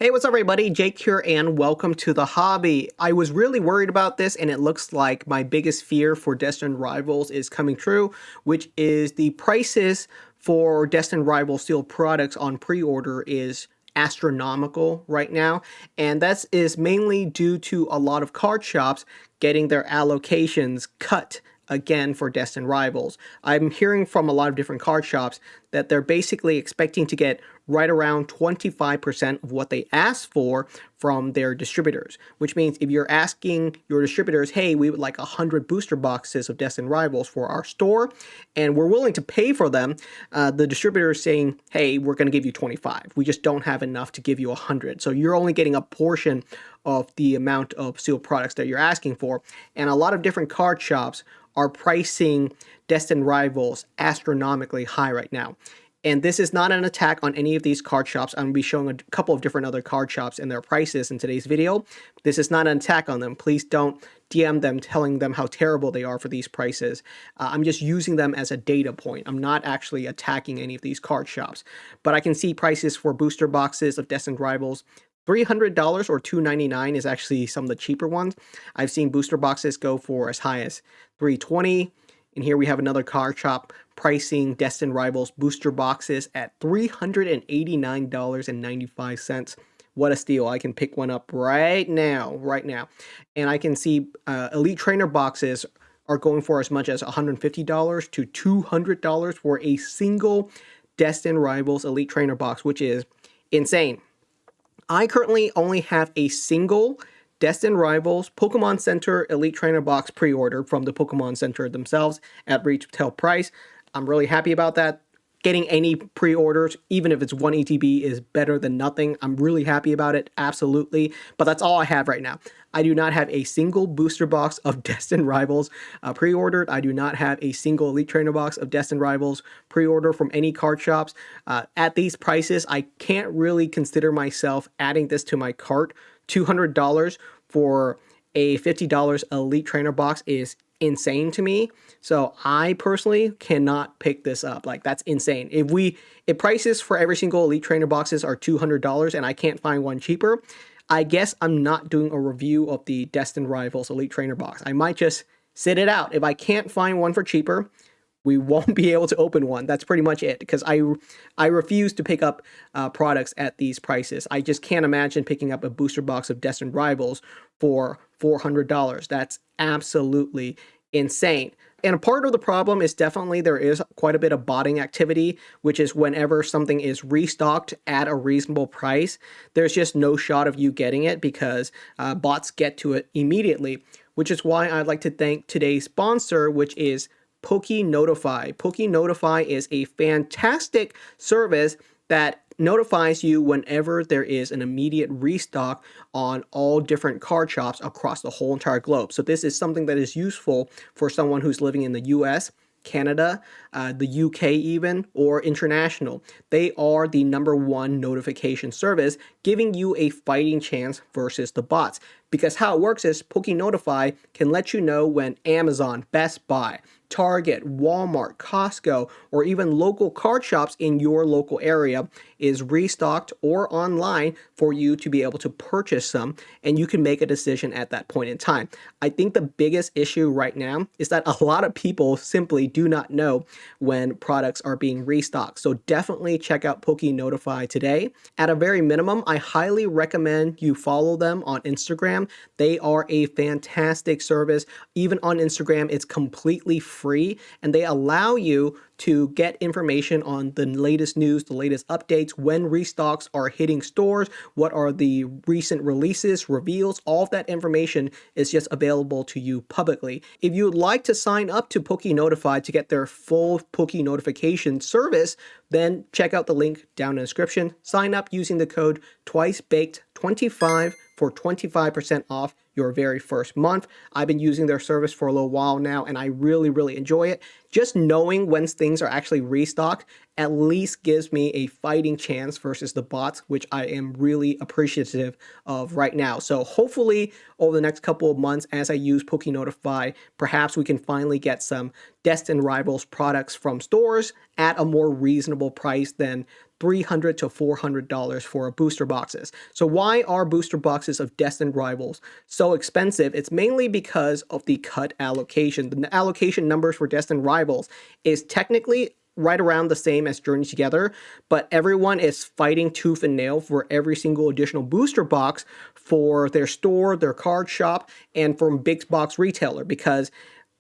Hey, what's up everybody? Jake here and welcome to the hobby. I was really worried about this and it looks like my biggest fear for Destined Rivals is coming true, which is the prices for Destined Rivals sealed products on pre-order is astronomical right now, and that is mainly due to a lot of card shops getting their allocations cut again for Destined Rivals. I'm hearing from a lot of different card shops that they're basically expecting to get right around 25% of what they asked for from their distributors, which means if you're asking your distributors, hey, we would like 100 booster boxes of Destined Rivals for our store, and we're willing to pay for them, the distributor is saying, hey, we're going to give you 25. We just don't have enough to give you 100. So you're only getting a portion of the amount of sealed products that you're asking for. And a lot of different card shops are pricing Destined Rivals astronomically high right now. And this is not an attack on any of these card shops. I'm going to be showing a couple of different other card shops and their prices in today's video. This is not an attack on them. Please don't DM them telling them how terrible they are for these prices. I'm just using them as a data point. I'm not actually attacking any of these card shops. But I can see prices for booster boxes of Destined Rivals. $300 or $299 is actually some of the cheaper ones. I've seen booster boxes go for as high as $320. And here we have another card shop pricing Destined Rivals booster boxes at $389.95. What a steal. I can pick one up right now. And I can see Elite Trainer boxes are going for as much as $150 to $200 for a single Destined Rivals Elite Trainer box, which is insane. I currently only have a single Destined Rivals Pokemon Center Elite Trainer box pre-ordered from the Pokemon Center themselves at retail price. I'm really happy about that. Getting any pre-orders, even if it's 1 ETB, is better than nothing. I'm really happy about it, absolutely. But that's all I have right now. I do not have a single booster box of Destined Rivals pre-ordered. I do not have a single Elite Trainer box of Destined Rivals pre-order from any card shops. At these prices, I can't really consider myself adding this to my cart. $200 for a $50 Elite Trainer box is insane to me. So I personally cannot pick this up. Like, that's insane. If prices for every single Elite Trainer boxes are $200 and I can't find one cheaper, I guess I'm not doing a review of the Destined Rivals Elite Trainer box. I might just sit it out. If I can't find one for cheaper, we won't be able to open one. That's pretty much it, because I refuse to pick up products at these prices. I just can't imagine picking up a booster box of Destined Rivals for $400. That's absolutely insane. And a part of the problem is definitely there is quite a bit of botting activity, which is whenever something is restocked at a reasonable price, there's just no shot of you getting it because bots get to it immediately, which is why I'd like to thank today's sponsor, which is PokeNotify. PokeNotify is a fantastic service that notifies you whenever there is an immediate restock on all different card shops across the whole entire globe. So this is something that is useful for someone who's living in the US, Canada, the UK even, or international. They are the #1 notification service, giving you a fighting chance versus the bots. Because how it works is PokeNotify can let you know when Amazon, Best Buy, Target, Walmart, Costco, or even local card shops in your local area is restocked or online for you to be able to purchase some, and you can make a decision at that point in time. I think the biggest issue right now is that a lot of people simply do not know when products are being restocked. So definitely check out PokeNotify today. At a very minimum, I highly recommend you follow them on Instagram. They are a fantastic service. Even on Instagram, it's completely free, and they allow you to get information on the latest news, the latest updates, when restocks are hitting stores, what are the recent releases, reveals. All of that information is just available to you publicly. If you would like to sign up to PokeNotify to get their full Poke notification service, then check out the link down in the description. Sign up using the code TwiceBaked25 for 25% off your very first month. I've been using their service for a little while now, and I really enjoy it. Just knowing when things are actually restocked at least gives me a fighting chance versus the bots, which I am really appreciative of right now. So hopefully over the next couple of months, as I use PokeNotify, perhaps we can finally get some Destined Rivals products from stores at a more reasonable price than $300 to $400 for booster boxes. So why are booster boxes of Destined Rivals so expensive? It's mainly because of the cut allocation. The allocation numbers for Destined Rivals is technically right around the same as Journey Together, but everyone is fighting tooth and nail for every single additional booster box for their store, their card shop, and from big box retailer, because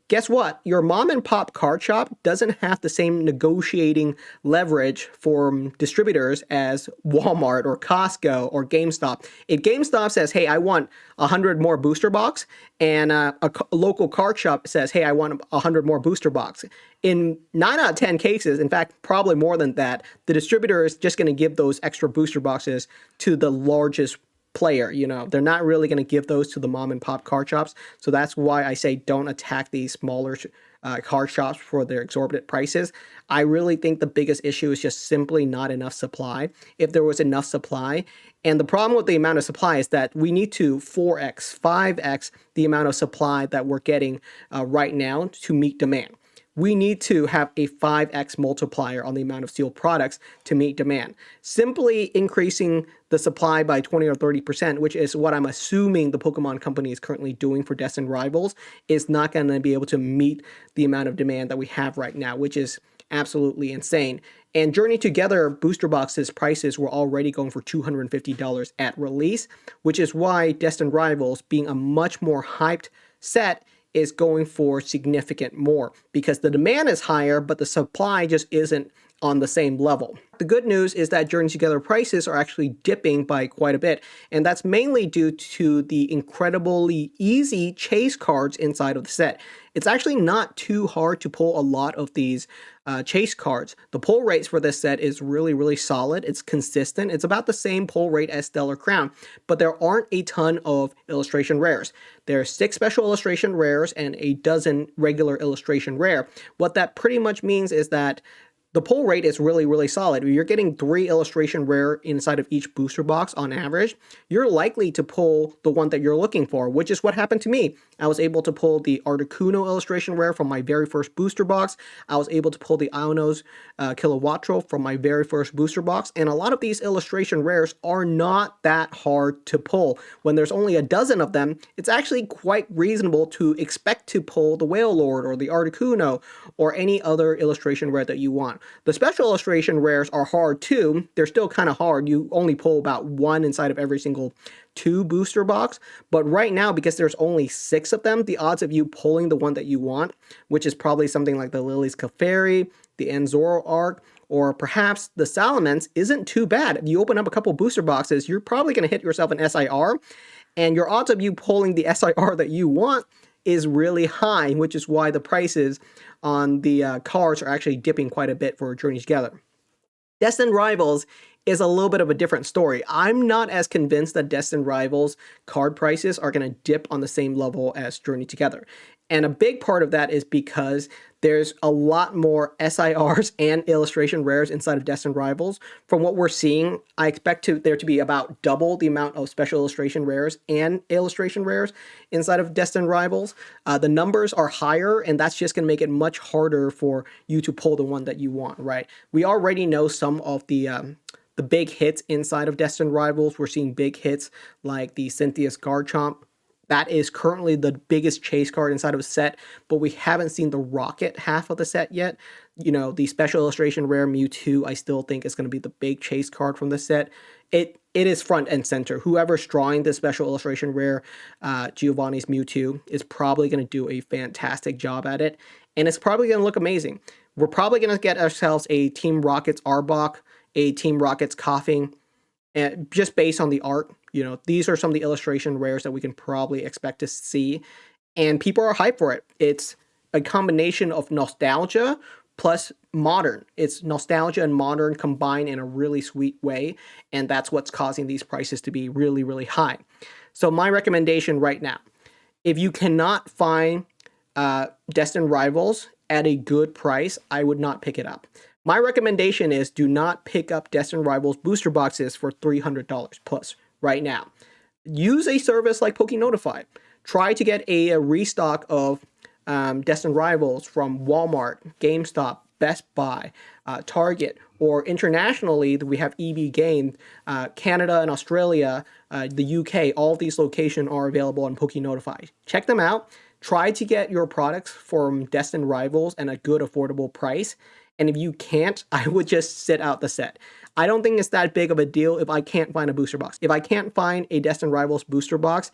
guess what? Your mom and pop card shop doesn't have the same negotiating leverage from distributors as Walmart or Costco or GameStop. If GameStop says, hey, I want 100 more booster box, and a local card shop says, hey, I want 100 more booster box, in 9 out of 10 cases, in fact, probably more than that, the distributor is just going to give those extra booster boxes to the largest player. They're not really going to give those to the mom and pop card shops. So that's why I say don't attack these smaller card shops for their exorbitant prices. I really think the biggest issue is just simply not enough supply. If there was enough supply, and the problem with the amount of supply is that we need to 4x, 5x the amount of supply that we're getting right now to meet demand. We need to have a 5x multiplier on the amount of sealed products to meet demand. Simply increasing the supply by 20 or 30%, which is what I'm assuming the Pokemon Company is currently doing for Destined Rivals, is not going to be able to meet the amount of demand that we have right now, which is absolutely insane. And Journey Together booster boxes prices were already going for $250 at release, which is why Destined Rivals, being a much more hyped set, is going for significant more, because the demand is higher, but the supply just isn't on the same level. The good news is that Journey Together prices are actually dipping by quite a bit, and that's mainly due to the incredibly easy chase cards inside of the set. It's actually not too hard to pull a lot of these chase cards. The pull rates for this set is really, really solid. It's consistent. It's about the same pull rate as Stellar Crown, but there aren't a ton of illustration rares. There are 6 special illustration rares and a dozen regular illustration rare. What that pretty much means is that the pull rate is really, really solid. You're getting 3 illustration rare inside of each booster box on average. You're likely to pull the one that you're looking for, which is what happened to me. I was able to pull the Articuno illustration rare from my very first booster box. I was able to pull the Ionos Kilowattrel from my very first booster box. And a lot of these illustration rares are not that hard to pull. When there's only a dozen of them, it's actually quite reasonable to expect to pull the Whale Lord or the Articuno or any other illustration rare that you want. The special illustration rares are hard too. They're still kind of hard. You only pull about 1 inside of every single 2 booster box. But right now, because there's only 6 of them, the odds of you pulling the one that you want, which is probably something like the Lily's Clefairy, the Anzoro Arc, or perhaps the Salamence, isn't too bad. If you open up a couple booster boxes, you're probably going to hit yourself an SIR, and your odds of you pulling the SIR that you want is really high, which is why the prices on the cards are actually dipping quite a bit for Journey Together. Destined Rivals is a little bit of a different story. I'm not as convinced that Destined Rivals card prices are going to dip on the same level as Journey Together. And a big part of that is because there's a lot more SIRs and illustration rares inside of Destined Rivals. From what we're seeing, I expect there to be about double the amount of special illustration rares and illustration rares inside of Destined Rivals. The numbers are higher, and that's just going to make it much harder for you to pull the one that you want, right? We already know some of the big hits inside of Destined Rivals. We're seeing big hits like the Cynthia's Garchomp. That is currently the biggest chase card inside of a set, but we haven't seen the Rocket half of the set yet. The special illustration rare Mewtwo, I still think is going to be the big chase card from the set. It is front and center. Whoever's drawing the special illustration rare Giovanni's Mewtwo is probably going to do a fantastic job at it, and it's probably going to look amazing. We're probably going to get ourselves a Team Rockets Arbok, a Team Rockets Coughing, and just based on the art. These are some of the illustration rares that we can probably expect to see, and people are hyped for it. It's a combination of nostalgia plus modern. It's nostalgia and modern combined in a really sweet way, and that's what's causing these prices to be really, really high. So my recommendation right now, if you cannot find Destined Rivals at a good price, I would not pick it up. My recommendation is do not pick up Destined Rivals booster boxes for $300 plus right now. Use a service like PokeNotify. Try to get a restock of Destined Rivals from Walmart, GameStop, Best Buy, Target, or internationally, we have EB Games, Canada and Australia, the UK. All of these locations are available on PokeNotify. Check them out. Try to get your products from Destined Rivals at a good, affordable price. And if you can't, I would just sit out the set. I don't think it's that big of a deal if I can't find a booster box. If I can't find a Destined Rivals booster box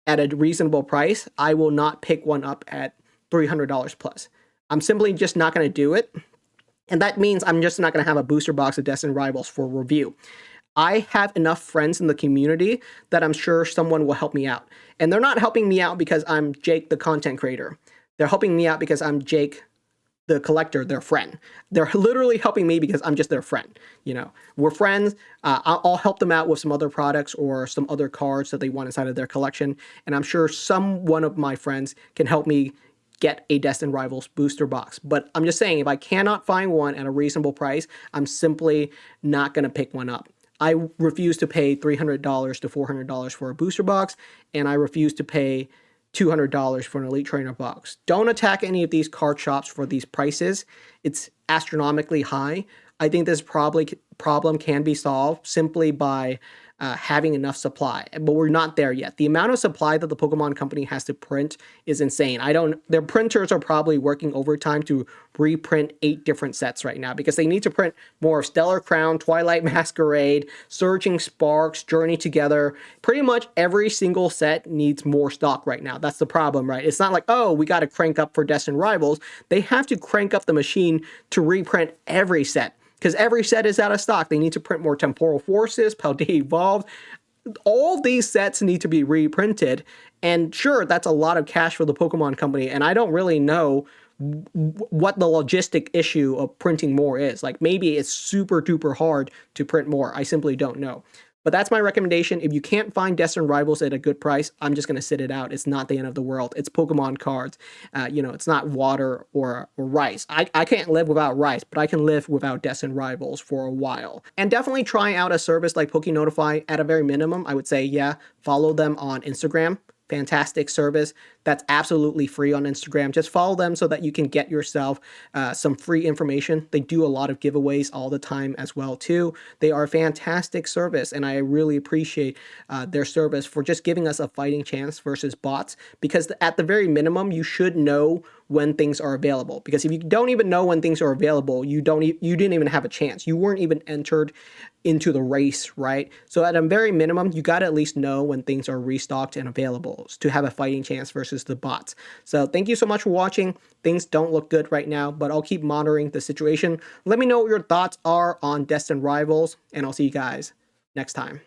at a reasonable price, I will not pick one up at $300 plus. I'm simply just not going to do it. And that means I'm just not going to have a booster box of Destined Rivals for review. I have enough friends in the community that I'm sure someone will help me out. And they're not helping me out because I'm Jake, the content creator. They're helping me out because I'm Jake, the collector, their friend. They're literally helping me because I'm just their friend. You know, we're friends. I'll help them out with some other products or some other cards that they want inside of their collection. And I'm sure one of my friends can help me get a Destined Rivals booster box. But I'm just saying, if I cannot find one at a reasonable price, I'm simply not going to pick one up. I refuse to pay $300 to $400 for a booster box, and I refuse to pay $200 for an Elite Trainer box. Don't attack any of these card shops for these prices. It's astronomically high. I think this problem can be solved simply by having enough supply, but we're not there yet. The amount of supply that the Pokemon Company has to print is insane. Their printers are probably working overtime to reprint 8 different sets right now because they need to print more of Stellar Crown, Twilight Masquerade, Surging Sparks, Journey Together. Pretty much every single set needs more stock right now. That's the problem, right? It's not like, oh, we got to crank up for Destined Rivals. They have to crank up the machine to reprint every set, because every set is out of stock. They need to print more Temporal Forces, Paldea Evolved. All these sets need to be reprinted. And sure, that's a lot of cash for the Pokemon Company. And I don't really know what the logistic issue of printing more is. Like, maybe it's super duper hard to print more. I simply don't know. But that's my recommendation. If you can't find Destined Rivals at a good price, I'm just going to sit it out. It's not the end of the world. It's Pokemon cards. It's not water or rice. I can't live without rice, but I can live without Destined Rivals for a while. And definitely try out a service like PokeNotify. At a very minimum, I would say, yeah, follow them on Instagram. Fantastic service that's absolutely free on Instagram. Just follow them so that you can get yourself some free information. They do a lot of giveaways all the time as well too. They are a fantastic service, and I really appreciate their service for just giving us a fighting chance versus bots, because at the very minimum you should know when things are available, because if you don't even know when things are available, you didn't even have a chance. You weren't even entered into the race, right? So at a very minimum, you got to at least know when things are restocked and available to have a fighting chance versus the bots. So thank you so much for watching. Things don't look good right now, but I'll keep monitoring the situation. Let me know what your thoughts are on Destined Rivals, and I'll see you guys next time.